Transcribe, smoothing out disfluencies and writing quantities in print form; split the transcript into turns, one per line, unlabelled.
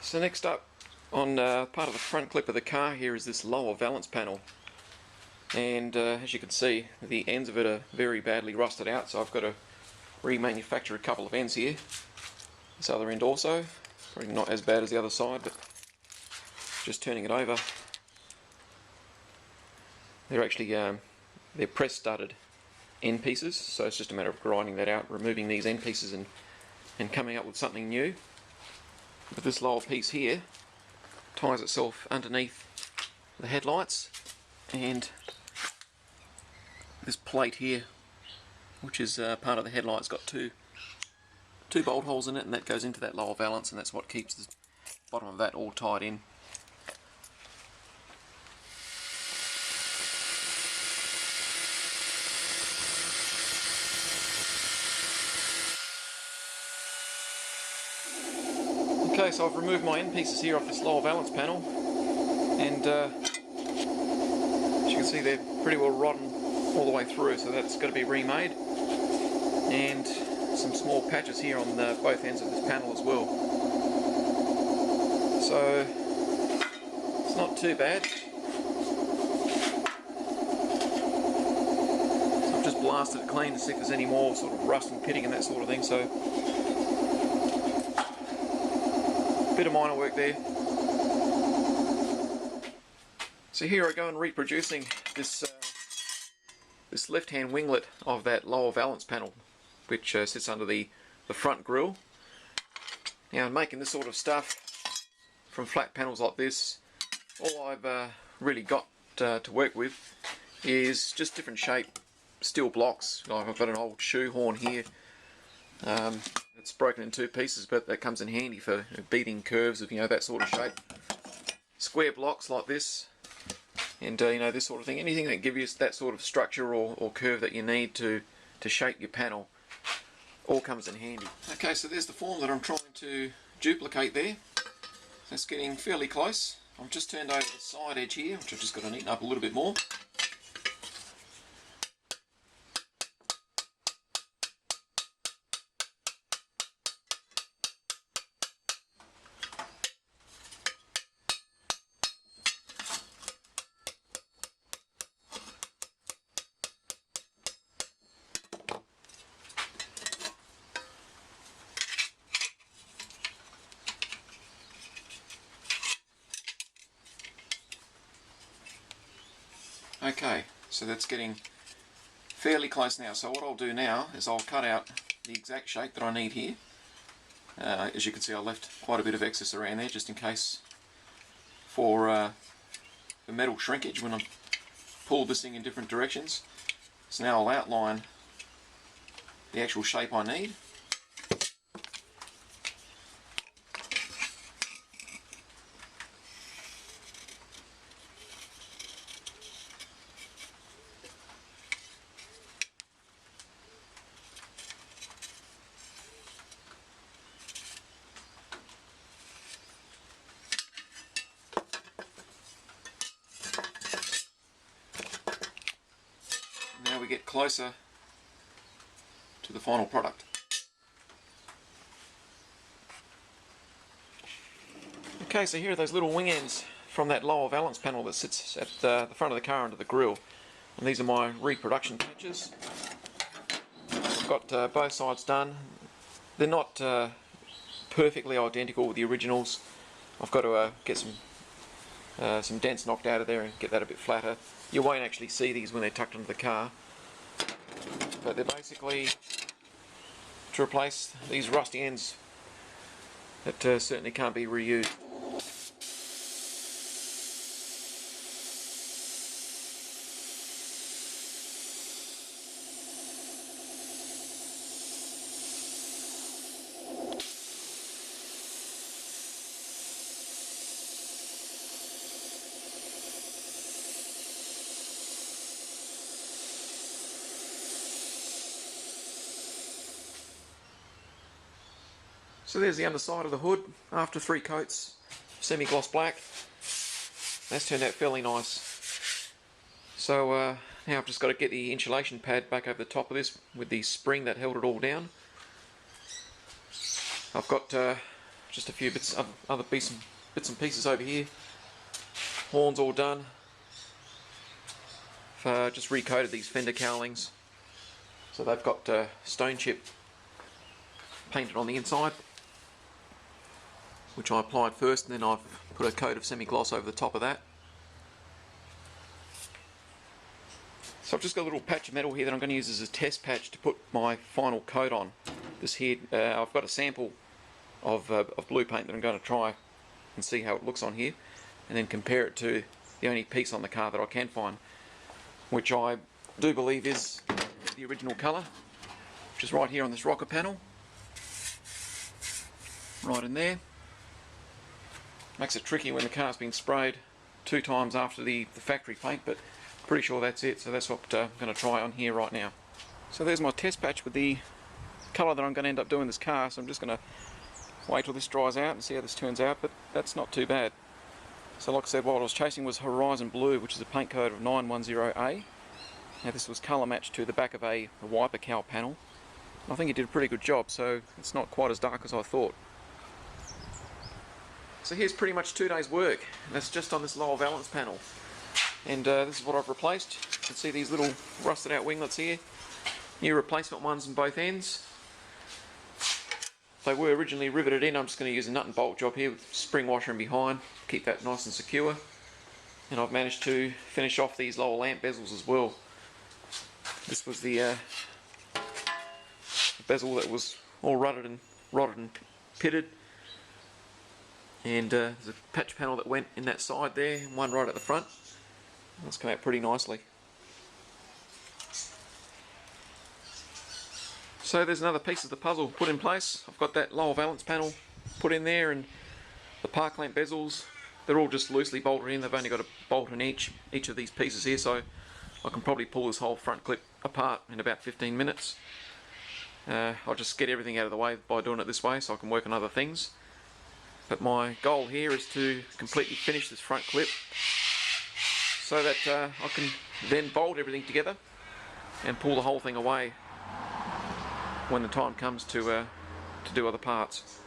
So next up on part of the front clip of the car here is this lower valance panel, and as you can see the ends of it are very badly rusted out, so I've got to remanufacture a couple of ends here. This other end also, probably not as bad as the other side, but just turning it over. They're actually they're press studded end pieces, so it's just a matter of grinding that out, removing these end pieces and coming up with something new. But this lower piece here ties itself underneath the headlights, and this plate here, which is part of the headlight's got two bolt holes in it, and that goes into that lower valance, and that's what keeps the bottom of that all tied in. Okay, so I've removed my end pieces here off this lower valance panel, and as you can see they're pretty well rotten all the way through, so that's got to be remade, and some small patches here on both ends of this panel as well. So it's not too bad. So I've just blasted it clean to see if there's any more sort of rust and pitting and that sort of thing. So bit of minor work there. So here I go and reproducing this this left-hand winglet of that lower valance panel, which sits under the front grille. Now, in making this sort of stuff from flat panels like this, all I've really got to work with is just different shape steel blocks. Like I've got an old shoehorn here. It's broken in two pieces, but that comes in handy for beating curves of that sort of shape. Square blocks like this, and this sort of thing. Anything that gives you that sort of structure or curve that you need to shape your panel, all comes in handy. Okay, so there's the form that I'm trying to duplicate there. That's getting fairly close. I've just turned over the side edge here, which I've just got to neaten up a little bit more. Okay, so that's getting fairly close now. So what I'll do now is I'll cut out the exact shape that I need here. As you can see, I left quite a bit of excess around there just in case for the metal shrinkage when I pull this thing in different directions. So now I'll outline the actual shape I need. Now we get closer to the final product. Okay, so here are those little wing ends from that lower valance panel that sits at the front of the car under the grille, and these are my reproduction patches. I've got both sides done. They're not perfectly identical with the originals. I've got to get some dents knocked out of there and get that a bit flatter. You won't actually see these when they're tucked into the car, but they're basically to replace these rusty ends that certainly can't be reused. So there's the underside of the hood after 3 coats, semi-gloss black. That's turned out fairly nice. So now I've just got to get the insulation pad back over the top of this with the spring that held it all down. I've got just a few other bits and pieces over here. Horns all done. I've just recoated these fender cowlings, so they've got stone chip painted on the inside, which I applied first, and then I've put a coat of semi-gloss over the top of that. So I've just got a little patch of metal here that I'm going to use as a test patch to put my final coat on. This here, I've got a sample of blue paint that I'm going to try and see how it looks on here, and then compare it to the only piece on the car that I can find, which I do believe is the original colour, which is right here on this rocker panel, right in there. Makes it tricky when the car's been sprayed 2 times after the factory paint, but pretty sure that's it, so that's what I'm going to try on here right now. So there's my test patch with the colour that I'm going to end up doing this car, so I'm just going to wait till this dries out and see how this turns out, but that's not too bad. So like I said, what I was chasing was Horizon Blue, which is a paint code of 910A. Now this was colour matched to the back of a wiper cowl panel. I think it did a pretty good job, so it's not quite as dark as I thought. So here's pretty much 2 days work, and that's just on this lower valance panel. And this is what I've replaced. You can see these little rusted out winglets here. New replacement ones on both ends. They were originally riveted in. I'm just going to use a nut and bolt job here with spring washer in behind, keep that nice and secure. And I've managed to finish off these lower lamp bezels as well. This was the bezel that was all rotted and pitted. And there's a patch panel that went in that side there, and one right at the front. That's come out pretty nicely. So there's another piece of the puzzle put in place. I've got that lower valance panel put in there, and the park lamp bezels, they're all just loosely bolted in. They've only got a bolt in each of these pieces here, so I can probably pull this whole front clip apart in about 15 minutes. I'll just get everything out of the way by doing it this way so I can work on other things. But my goal here is to completely finish this front clip so that I can then bolt everything together and pull the whole thing away when the time comes to do other parts.